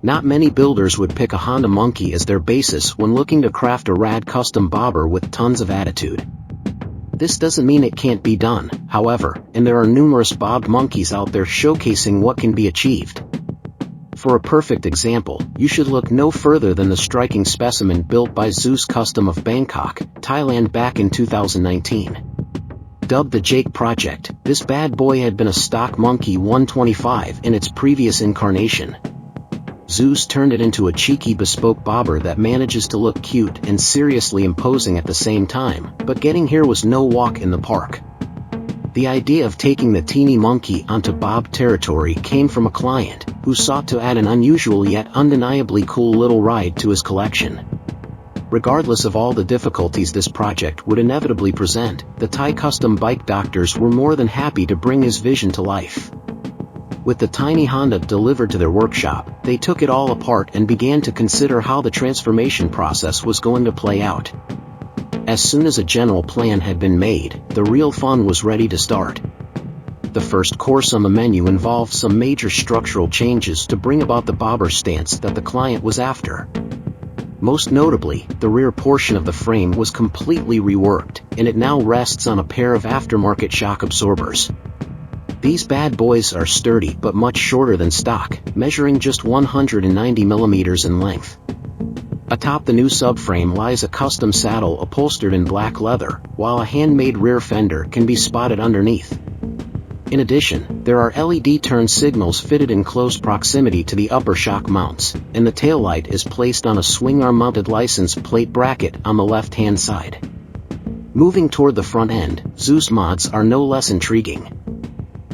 Not many builders would pick a Honda Monkey as their basis when looking to craft a rad custom bobber with tons of attitude. This doesn't mean it can't be done, however, and there are numerous bobbed monkeys out there showcasing what can be achieved. For a perfect example, you should look no further than the striking specimen built by Zeus Custom of Bangkok, Thailand back in 2019. Dubbed the Jaak Project, this bad boy had been a stock Monkey 125 in its previous incarnation. Zeus turned it into a cheeky bespoke bobber that manages to look cute and seriously imposing at the same time, but getting here was no walk in the park. The idea of taking the teeny monkey onto bob territory came from a client who sought to add an unusual yet undeniably cool little ride to his collection. Regardless of all the difficulties this project would inevitably present, the Thai custom bike doctors were more than happy to bring his vision to life. With the tiny Honda delivered to their workshop, they took it all apart and began to consider how the transformation process was going to play out. As soon as a general plan had been made, the real fun was ready to start. The first course on the menu involved some major structural changes to bring about the bobber stance that the client was after. Most notably, the rear portion of the frame was completely reworked, and it now rests on a pair of aftermarket shock absorbers. These bad boys are sturdy but much shorter than stock, measuring just 190 mm in length. Atop the new subframe lies a custom saddle upholstered in black leather, while a handmade rear fender can be spotted underneath. In addition, there are LED turn signals fitted in close proximity to the upper shock mounts, and the taillight is placed on a swing arm-mounted license plate bracket on the left-hand side. Moving toward the front end, Zeus mods are no less intriguing.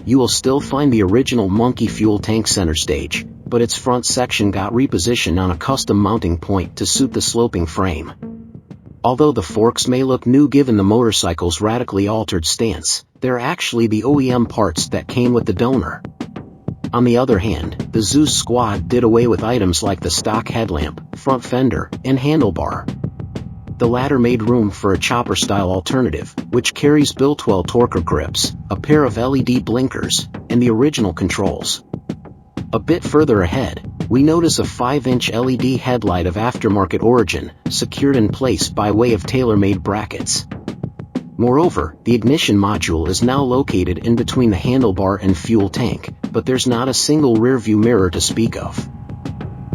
You will still find the original Monkey fuel tank center stage, but its front section got repositioned on a custom mounting point to suit the sloping frame. Although the forks may look new given the motorcycle's radically altered stance, they're actually the OEM parts that came with the donor. On the other hand, the Zeus squad did away with items like the stock headlamp, front fender, and handlebar. The latter made room for a chopper-style alternative, which carries Biltwell Torquer grips, a pair of LED blinkers, and the original controls. A bit further ahead, we notice a 5-inch LED headlight of aftermarket origin, secured in place by way of tailor-made brackets. Moreover, the ignition module is now located in between the handlebar and fuel tank, but there's not a single rear-view mirror to speak of.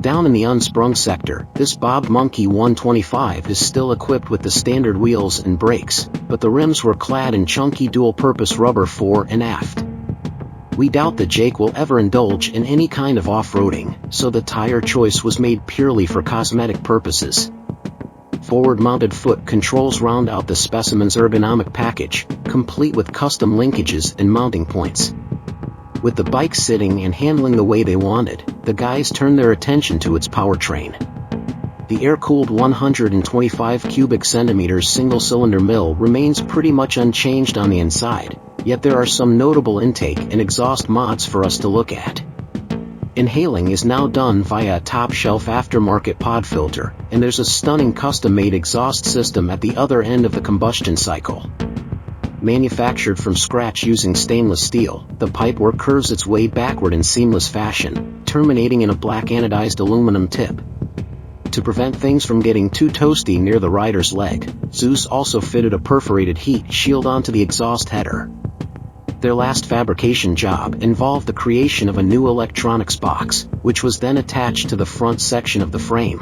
Down in the unsprung sector, this bobbed Monkey 125 is still equipped with the standard wheels and brakes, but the rims were clad in chunky dual-purpose rubber fore and aft. We doubt that Jaak will ever indulge in any kind of off-roading, so the tire choice was made purely for cosmetic purposes. Forward-mounted foot controls round out the specimen's ergonomic package, complete with custom linkages and mounting points. With the bike sitting and handling the way they wanted, the guys turned their attention to its powertrain. The air-cooled 125 cubic centimeters single-cylinder mill remains pretty much unchanged on the inside, yet there are some notable intake and exhaust mods for us to look at. Inhaling is now done via a top-shelf aftermarket pod filter, and there's a stunning custom-made exhaust system at the other end of the combustion cycle. Manufactured from scratch using stainless steel, the pipework curves its way backward in seamless fashion, terminating in a black anodized aluminum tip. To prevent things from getting too toasty near the rider's leg, Zeus also fitted a perforated heat shield onto the exhaust header. Their last fabrication job involved the creation of a new electronics box, which was then attached to the front section of the frame.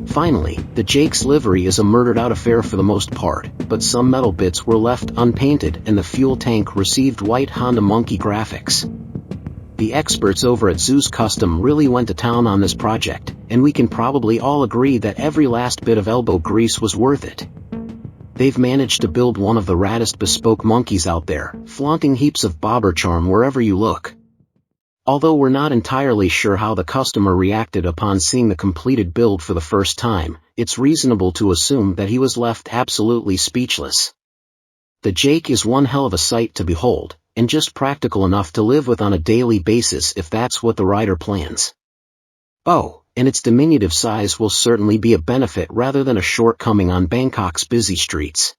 Finally, the Jaak's livery is a murdered-out affair for the most part, but some metal bits were left unpainted and the fuel tank received white Honda Monkey graphics. The experts over at Zeus Custom really went to town on this project, and we can probably all agree that every last bit of elbow grease was worth it. They've managed to build one of the raddest bespoke monkeys out there, flaunting heaps of bobber charm wherever you look. Although we're not entirely sure how the customer reacted upon seeing the completed build for the first time, it's reasonable to assume that he was left absolutely speechless. The Jaak is one hell of a sight to behold, and just practical enough to live with on a daily basis if that's what the rider plans. Oh, and its diminutive size will certainly be a benefit rather than a shortcoming on Bangkok's busy streets.